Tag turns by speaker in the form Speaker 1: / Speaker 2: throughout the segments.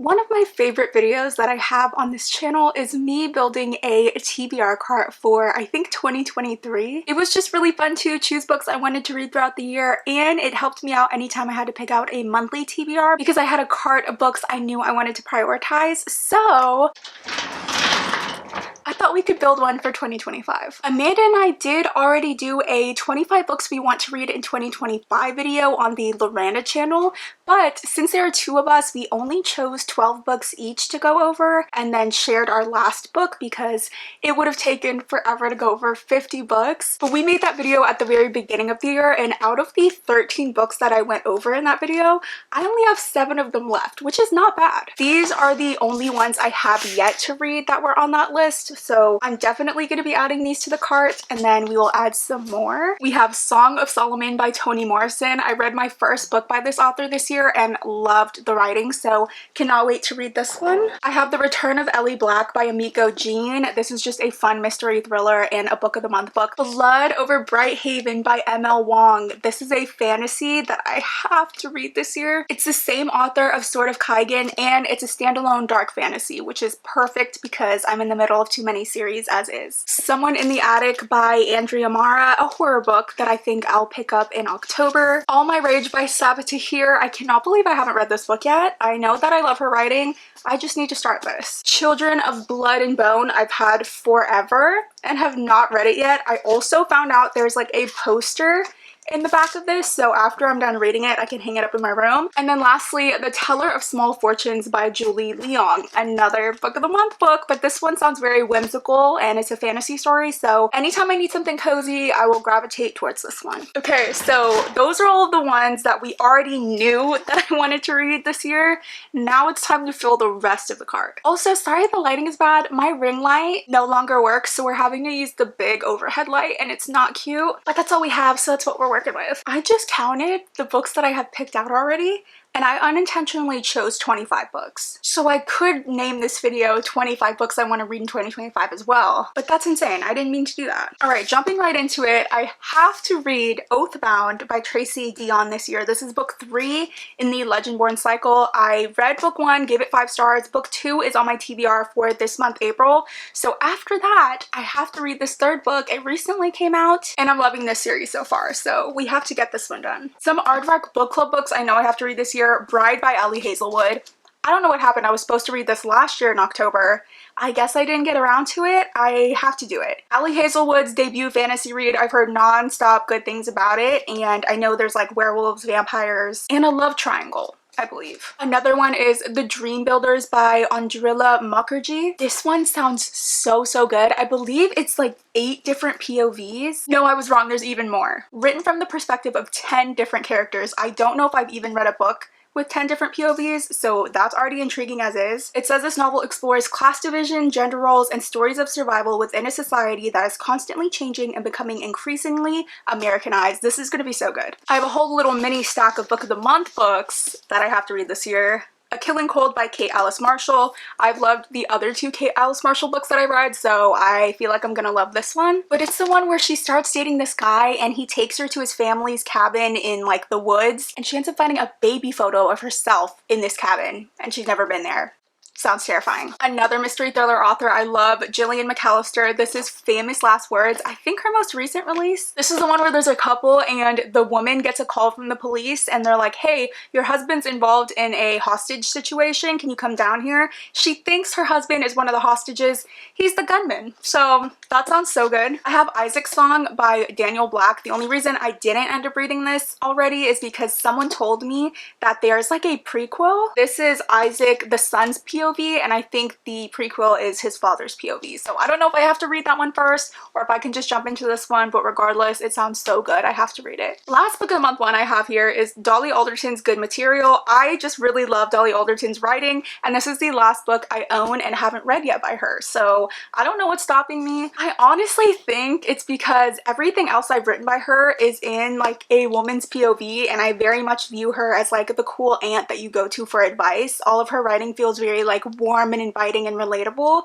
Speaker 1: One of my favorite videos that I have on this channel is me building a TBR cart for, I think, 2023. It was just really fun to choose books I wanted to read throughout the year, and it helped me out anytime I had to pick out a monthly TBR because I had a cart of books I knew I wanted to prioritize. So I thought we could build one for 2025. Amanda and I did already do a 25 books we want to read in 2025 video on the Loranda channel, but since there are two of us, we only chose 12 books each to go over and then shared our last book because it would have taken forever to go over 50 books. But we made that video at the very beginning of the year, and out of the 13 books that I went over in that video, I only have 7 of them left, which is not bad. These are the only ones I have yet to read that were on that list, so I'm definitely going to be adding these to the cart, and then we will add some more. We have Song of Solomon by Toni Morrison. I read my first book by this author this year and loved the writing, so cannot wait to read this one. I have The Return of Ellie Black by Amiko Jean. This is just a fun mystery thriller and a book of the month book. Blood Over Bright Haven by ML Wong. This is a fantasy that I have to read this year. It's the same author of Sword of Kaigen, and it's a standalone dark fantasy, which is perfect because I'm in the middle of too many series as is. Someone in the Attic by Andrea Mara, a horror book that I think I'll pick up in October. All My Rage by Sabaa Tahir. I cannot believe I haven't read this book yet. I know that I love her writing. I just need to start this. Children of Blood and Bone I've had forever and have not read it yet. I also found out there's like a poster in the back of this, so after I'm done reading it, I can hang it up in my room. And then lastly, The Teller of Small Fortunes by Julie Leong, another book of the month book, but this one sounds very whimsical and it's a fantasy story, so anytime I need something cozy, I will gravitate towards this one. Okay, so those are all of the ones that we already knew that I wanted to read this year. Now it's time to fill the rest of the cart. Also, sorry if the lighting is bad. My ring light no longer works, so we're having to use the big overhead light and it's not cute, but that's all we have, so that's what we're working with. I just counted the books that I have picked out already, and I unintentionally chose 25 books. So I could name this video 25 books I want to read in 2025 as well, but that's insane. I didn't mean to do that. All right, jumping right into it, I have to read Oathbound by Tracy Deonn this year. This is book 3 in the Legendborn cycle. I read book 1, gave it 5 stars. Book 2 is on my TBR for this month, April. So after that, I have to read this third book. It recently came out, and I'm loving this series so far, so we have to get this one done. Some Aardvark book club books I know I have to read this year. Bride by Ellie Hazelwood. I don't know what happened. I was supposed to read this last year in October. I guess I didn't get around to it. I have to do it. Ellie Hazelwood's debut fantasy read. I've heard non-stop good things about it, and I know there's like werewolves, vampires, and a love triangle, I believe. Another one is The Dream Builders by Andrilla Mukherjee. This one sounds so good. I believe it's like 8 different POVs. No, I was wrong. There's even more. Written from the perspective of 10 different characters. I don't know if I've even read a book with 10 different POVs, so that's already intriguing as is. It says this novel explores class division, gender roles, and stories of survival within a society that is constantly changing and becoming increasingly Americanized. This is going to be so good. I have a whole little mini stack of book of the month books that I have to read this year. A Killing Cold by Kate Alice Marshall. I've loved the other 2 Kate Alice Marshall books that I read, so I feel like I'm gonna love this one. But it's the one where she starts dating this guy and he takes her to his family's cabin in like the woods, and she ends up finding a baby photo of herself in this cabin and she's never been there. Sounds terrifying. Another mystery thriller author I love, Gillian McAllister. This is Famous Last Words, I think her most recent release. This is the one where there's a couple and the woman gets a call from the police and they're like, hey, your husband's involved in a hostage situation. Can you come down here? She thinks her husband is one of the hostages. He's the gunman. So that sounds so good. I have Isaac's Song by Daniel Black. The only reason I didn't end up reading this already is because someone told me that there's like a prequel. This is Isaac the son's POV, and I think the prequel is his father's POV. So I don't know if I have to read that one first or if I can just jump into this one, but regardless, it sounds so good. I have to read it. Last book of the month one I have here is Dolly Alderton's Good Material. I just really love Dolly Alderton's writing, and this is the last book I own and haven't read yet by her. So I don't know what's stopping me. I honestly think it's because everything else I've written by her is in like a woman's POV, and I very much view her as like the cool aunt that you go to for advice. All of her writing feels very like warm and inviting and relatable,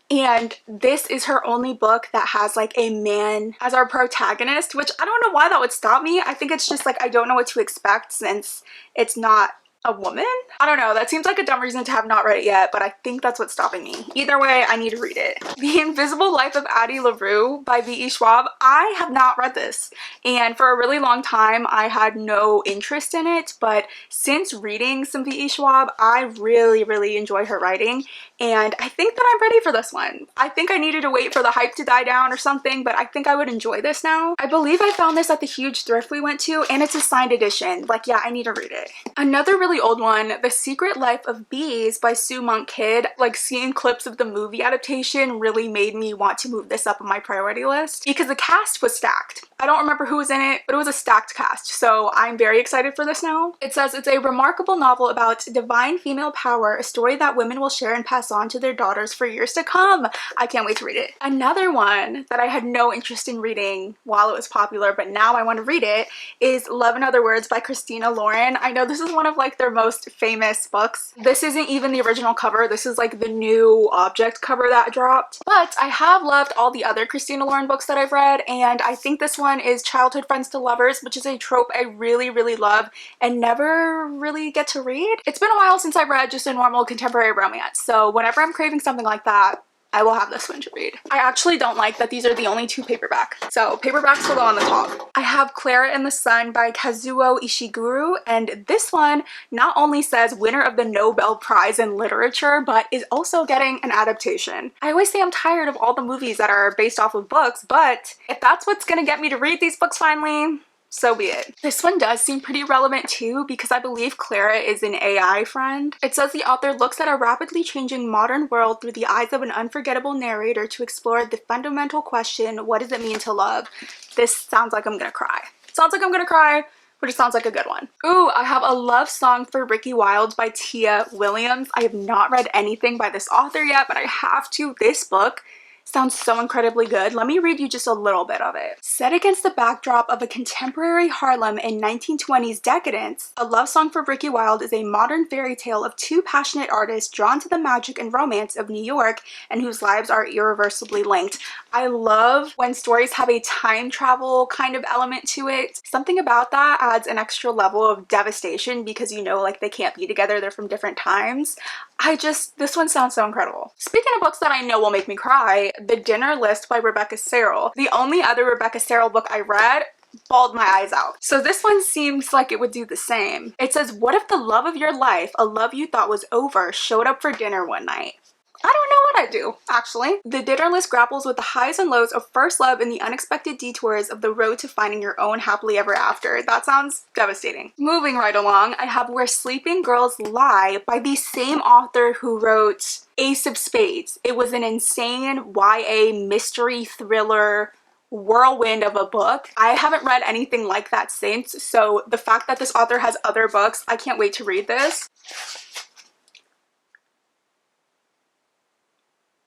Speaker 1: and this is her only book that has like a man as our protagonist, which I don't know why that would stop me. I think it's just like I don't know what to expect since it's not a woman? I don't know, that seems like a dumb reason to have not read it yet, but I think that's what's stopping me. Either way, I need to read it. The Invisible Life of Addie LaRue by V.E. Schwab. I have not read this, and for a really long time I had no interest in it, but since reading some V.E. Schwab, I really enjoy her writing, and I think that I'm ready for this one. I think I needed to wait for the hype to die down or something, but I think I would enjoy this now. I believe I found this at the huge thrift we went to, and it's a signed edition. Like, yeah, I need to read it. Another really old one, The Secret Life of Bees by Sue Monk Kidd. Like, seeing clips of the movie adaptation really made me want to move this up on my priority list because the cast was stacked. I don't remember who was in it, but it was a stacked cast, so I'm very excited for this now. It says it's a remarkable novel about divine female power, a story that women will share and pass on to their daughters for years to come. I can't wait to read it. Another one that I had no interest in reading while it was popular, but now I want to read it, is Love in Other Words by Christina Lauren. I know this is one of like their most famous books. This isn't even the original cover. This is like the new object cover that dropped. But I have loved all the other Christina Lauren books that I've read, and I think this one is Childhood Friends to Lovers, which is a trope I really love and never really get to read. It's been a while since I've read just a normal contemporary romance, so whenever I'm craving something like that, I will have this one to read. I actually don't like that these are the only two paperback, so paperbacks will go on the top. I have Clara and the Sun by Kazuo Ishiguro, and this one not only says winner of the Nobel Prize in Literature, but is also getting an adaptation. I always say I'm tired of all the movies that are based off of books, but if that's what's gonna get me to read these books finally, so be it. This one does seem pretty relevant too, because I believe Clara is an AI friend. It says the author looks at a rapidly changing modern world through the eyes of an unforgettable narrator to explore the fundamental question, what does it mean to love? This sounds like I'm gonna cry. Sounds like I'm gonna cry, but it sounds like a good one. Ooh, I have A Love Song for Ricky Wilde by Tia Williams. I have not read anything by this author yet, but I have to. This book sounds so incredibly good. Let me read you just a little bit of it. Set against the backdrop of a contemporary Harlem in 1920s decadence, A Love Song for Ricky Wilde is a modern fairy tale of two passionate artists drawn to the magic and romance of New York and whose lives are irreversibly linked. I love when stories have a time travel kind of element to it. Something about that adds an extra level of devastation because you know, like, they can't be together, they're from different times. This one sounds so incredible. Speaking of books that I know will make me cry, The Dinner List by Rebecca Serrell. The only other Rebecca Serrell book I read bawled my eyes out. So this one seems like it would do the same. It says, what if the love of your life, a love you thought was over, showed up for dinner one night? I don't know what I'd do, actually. The Dinner List grapples with the highs and lows of first love and the unexpected detours of the road to finding your own happily ever after. That sounds devastating. Moving right along, I have Where Sleeping Girls Lie by the same author who wrote Ace of Spades. It was an insane YA mystery thriller whirlwind of a book. I haven't read anything like that since, so the fact that this author has other books, I can't wait to read this.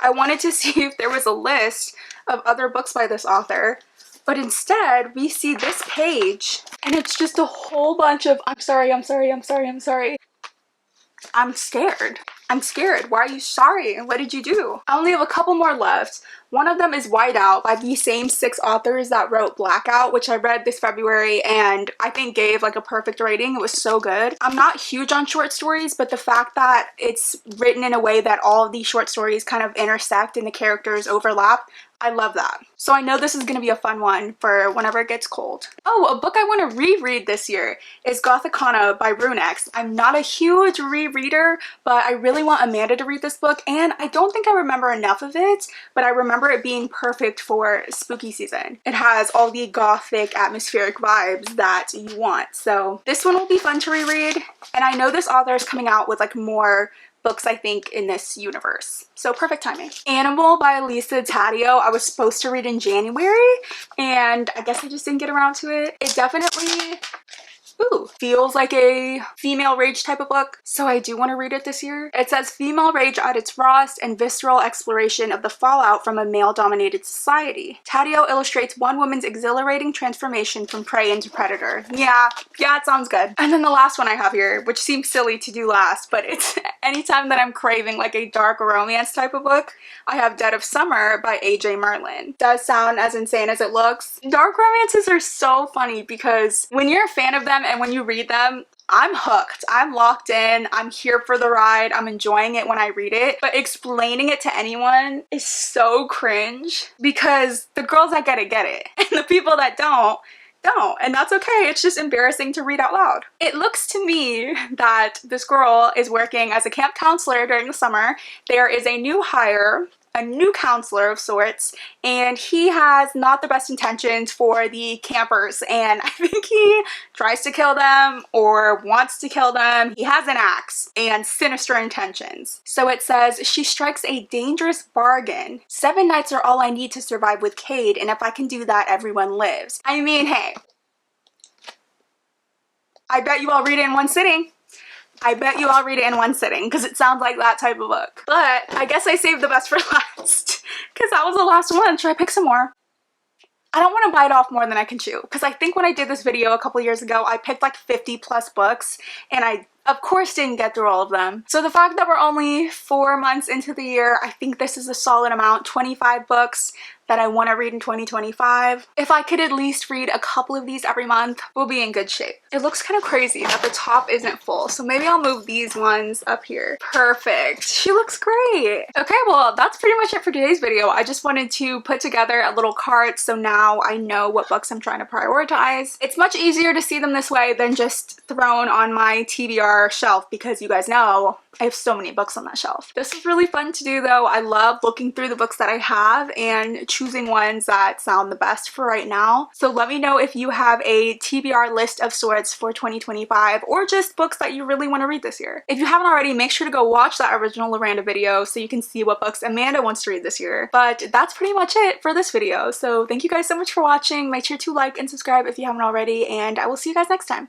Speaker 1: I wanted to see if there was a list of other books by this author, but instead we see this page and it's just a whole bunch of I'm sorry. I'm scared. I'm scared. Why are you sorry? What did you do? I only have a couple more left. One of them is Whiteout by the same 6 authors that wrote Blackout, which I read this February and I think gave like a perfect rating. It was so good. I'm not huge on short stories, but the fact that it's written in a way that all of these short stories kind of intersect and the characters overlap, I love that. So I know this is going to be a fun one for whenever it gets cold. Oh, a book I want to reread this year is Gothicana by Runex. I'm not a huge rereader, but I really want Amanda to read this book, and I don't think I remember enough of it, but I remember it being perfect for spooky season. It has all the gothic atmospheric vibes that you want, so this one will be fun to reread, and I know this author is coming out with like more books I think in this universe, so perfect timing. Animal by Lisa Taddeo I was supposed to read in January and I guess I just didn't get around to it. It definitely feels like a female rage type of book, so I do want to read it this year. It says female rage at its rawest and visceral exploration of the fallout from a male-dominated society. Taddeo illustrates one woman's exhilarating transformation from prey into predator. Yeah, it sounds good. And then the last one I have here, which seems silly to do last, but it's anytime that I'm craving like a dark romance type of book, I have Dead of Summer by A.J. Merlin. Does sound as insane as it looks. Dark romances are so funny because when you're a fan of them and when you read them, I'm hooked. I'm locked in. I'm here for the ride. I'm enjoying it when I read it. But explaining it to anyone is so cringe because the girls that get it. And the people that don't. And that's okay. It's just embarrassing to read out loud. It looks to me that this girl is working as a camp counselor during the summer. There is a new hire, a new counselor of sorts, and he has not the best intentions for the campers, and I think he tries to kill them or wants to kill them. He has an axe and sinister intentions. So it says, she strikes a dangerous bargain. 7 nights are all I need to survive with Cade, and if I can do that, everyone lives. I mean, hey, I bet you all read it in one sitting. I bet you all read it in one sitting because it sounds like that type of book. But I guess I saved the best for last because that was the last one. Should I pick some more? I don't want to bite off more than I can chew because I think when I did this video a couple years ago, I picked like 50 plus books and I of course didn't get through all of them. So the fact that we're only 4 months into the year, I think this is a solid amount, 25 books that I want to read in 2025. If I could at least read a couple of these every month, we'll be in good shape. It looks kind of crazy that the top isn't full, so maybe I'll move these ones up here. Perfect. She looks great. Okay, well, that's pretty much it for today's video. I just wanted to put together a little cart so now I know what books I'm trying to prioritize. It's much easier to see them this way than just thrown on my TBR shelf because you guys know I have so many books on that shelf. This was really fun to do though. I love looking through the books that I have and choosing ones that sound the best for right now. So let me know if you have a TBR list of sorts for 2025 or just books that you really want to read this year. If you haven't already, make sure to go watch that original Loranda video so you can see what books Amanda wants to read this year. But that's pretty much it for this video. So thank you guys so much for watching. Make sure to like and subscribe if you haven't already, and I will see you guys next time.